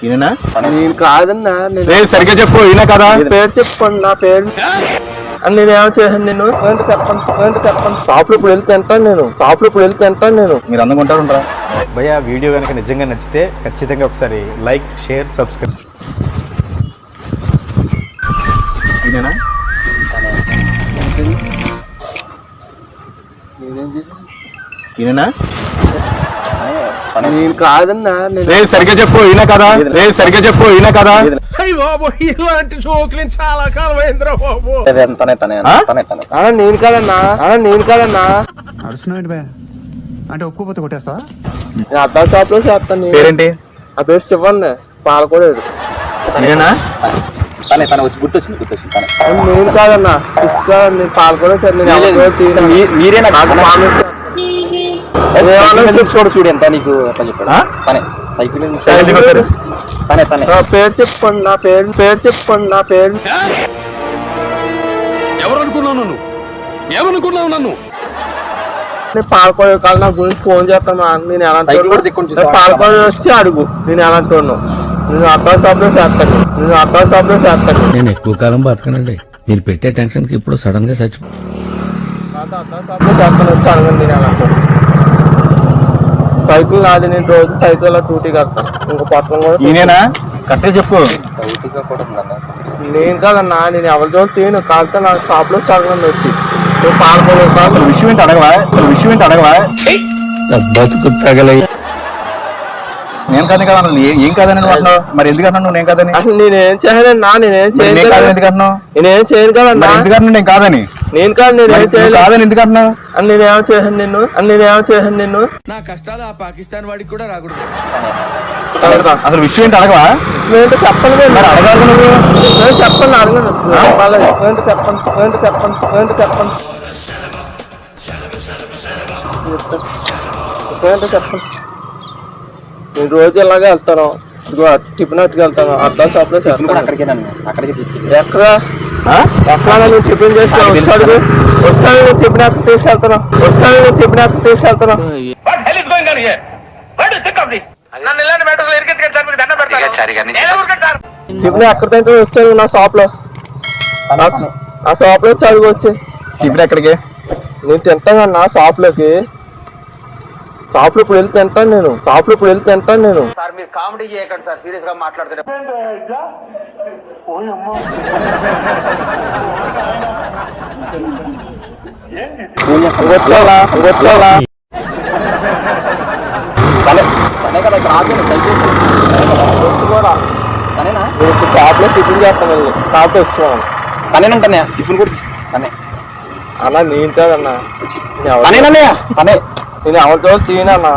ఈయన నేను కాదన్నా. సరిగ్గా చెప్పు. ఈయన కదా? పేరు చెప్పండి, నా పేరు. నేనేమో చేశాను? నేను చెప్పండి. షాప్లో ఇప్పుడు వెళ్తే తింటాను నేను. మీరు అందంగా ఉంటారా? భయ్యా, వీడియో కనుక నిజంగా నచ్చితే ఖచ్చితంగా ఒకసారి లైక్, షేర్, సబ్స్క్రైబ్. ఈయన ఈయన నేను కాదన్నా. సరిగ్గా చెప్పు. ఈయన కదా? సరిగ్గా చెప్పు. ఈయన కదా? ఇలాంటి జోకులు చాలా కాలం అయిందిరా బాబు. నేను కాదన్నా. అరుస్తున్నాడు భయ అంటే ఒప్పుకోపోతే కొట్టేస్తావా? నేను అద్దాల షాప్ లో చేస్తాను. పేరేంటి? ఆ పేరు శివన్ పాలకోడేడు. ఈయన గుర్తొచ్చింది. నేను కాదన్నా, నేను పాలకోడే సార్. చూడు ఎంత నీకు అట్లా చెప్పాడు. తనే సైకిల్ పేరు చెప్పండి, నా పేరు. ఏమనుకున్నావు నన్ను? నేను పాలకోడే కాదు, నా గురించి ఫోన్ చేస్తాను. నేను ఎలా పాలకోడే వచ్చి అడుగు. నేను ఎలాంటి నేను అద్దాల షాప్ లో చేస్తాను. నేను ఎక్కువ కాలం బతకనండి. మీరు పెట్టే టెన్షన్ కి ఇప్పుడు సడన్ గా చచ్చిపో. అద్దాల షాప్ లో చేస్తాను, వచ్చి అడగండి. నేను ఎలాంటి సైకిల్ నాది. నేను రోజు సైకిల్ టూటీకి వస్తాను. ఇంకో పక్కన కూడా ఈయన కట్టే చెప్పు. నేను కాదన్నా, నేను ఎవరి చోటు తీయను. కాకపోతే నా షాప్ లో చదవండి వచ్చి. నువ్వు పాలకోడే కాదు. విషయం ఏంటి అడగవా? బతుకు తగలై నేను కాదు కదా? ఏం కాదని నువ్వు అంటున్నావు? మరి ఎందుకన్నా నువ్వు నేను కాదని? అసలు నేనేం చేయలేనా? నేనేం చేయను ఎందుకన్నావు? నేనేం చేయను కదన్నా. ఎందుకన్నా నేను కాదని? నేను కాదు, నేనేం చేయలేదు కాదని ఎందుకన్నా? నేనేమో చేశాను నిన్ను. నా కష్టాలు ఆ పాకిస్తాన్ వాడికి కూడా రాకూడదు. అసలు విషయం ఏంటి అడగవా? ఏంటో చెప్పండి. మరి అడగాలి నువ్వు. చెప్పండి, అడగను. చెప్పండి. నేను రోజు ఇలాగే వెళ్తాను. టిఫిన్ వెళ్తాను. అద్దాల షాప్ లో అక్కడికి తీసుకెళ్ళి ఎక్కడ నేను టిఫిన్ చేస్తాను. వచ్చాను టిఫిన్ తీసుకెళ్తాను. టిఫిన్ ఎక్కడ తింటే వచ్చాను నా షాప్ లో. ఆ షాప్ లో వచ్చి అడుగు వచ్చి. ఇప్పుడు ఎక్కడికి? నేను తింటాను నా షాప్ లోకి. షాప్ లో ఇప్పుడు వెళ్తే తింటాను నేను. సార్ మీరు కామెడీ చేయకండి సార్, సీరియస్ గా మాట్లాడుతున్నారు. షాప్ లో టిఫిన్ చేస్తాను. షాప్ లో వచ్చాను. తనేనంటనే టిఫిన్ కూడా తనే అన్నా. నేను కాదన్నా. తనే నేను ఎవరితో తీయనన్నా.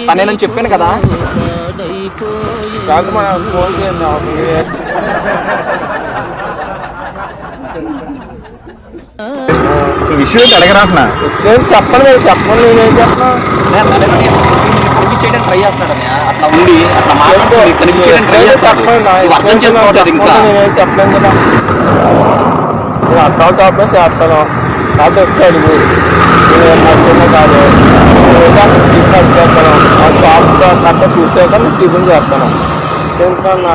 తనేనని చెప్పాను కదా. కాదు మనం ఫోన్ చేయండి. విషయం ఏంటి అడగరా? విషయం చెప్పండి. నేనేం చెప్పను. చేయడానికి ట్రై చేస్తున్నాడు. అట్లా ఉండి అట్లా అర్థం చేసుకోవట్లేదు. ఇంకా నేనేం చెప్పలేను కదా. నేను అద్దాల షాప్ లో చేస్తాను. కాబట్టి వచ్చి అడుగు. నచ్చింది కాదు. టిఫిన్ చేస్తాను. ఆ షాప్ కట్ట చూసాక నేను టిఫిన్ చేస్తాను. ఎందుకన్నా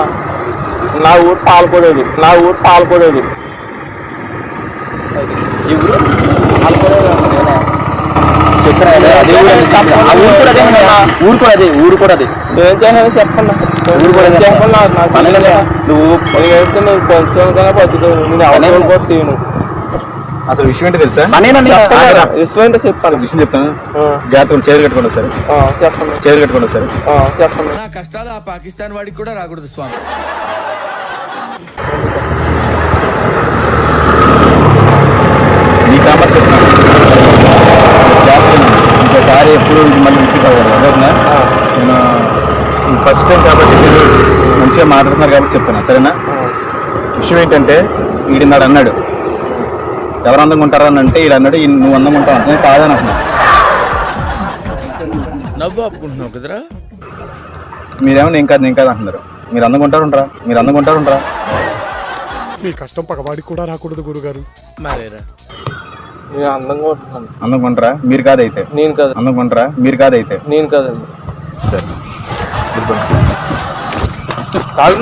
నా ఊరు పాలకోడేది. ఊరు కూడా అదే. ఏం చేయాలని చెప్పండి. నువ్వు వేస్తే నేను కొంచెం బతుకుతాను. నేను ఎవరు కూడా తీయను. అసలు విషయం ఏంటో తెలుసా? విషయం ఏంటో చెప్పాలి. విషయం చెప్తాను. జాగ్రత్తగా చేతులు కట్టుకోండి ఒకసారి. చెప్పండి. నా కష్టాలు ఆ పాకిస్తాన్ వాడికి కూడా రాకూడదు స్వామి. నీ కామర్స్ చెప్తాను. ఇంకోసారి ఎప్పుడు ఇది మళ్ళీ రిపీట్ అవ్వదు. నేను ఫస్ట్ టైం కాబట్టి మీరు మంచిగా మాట్లాడుతున్నారు కాబట్టి చెప్తున్నా, సరేనా? విషయం ఏంటంటే ఈడిన్నాడు అన్నాడు, ఎవరు అందంగా ఉంటారా అని అంటే ఈడు అన్నాడు నువ్వు అందంగా ఉంటావు. నేను కాదని అంటున్నా. నవ్వు ఆపుకుంటున్నావు కదరా. మీరేమో నేను కాదు అంటున్నారు. మీరు అందంగా ఉంటారు. మీ కష్టం పగవాడికి కూడా రాకూడదు గురుగారు. మరేరా నేను అందంగా ఉంటున్నాను. అందంగా ఉంటారా? మీరు కాదైతే. నేను కాదు. అందంగా ఉంటారా? మీరు కాదైతే. నేను కాదండి. సరే కాదు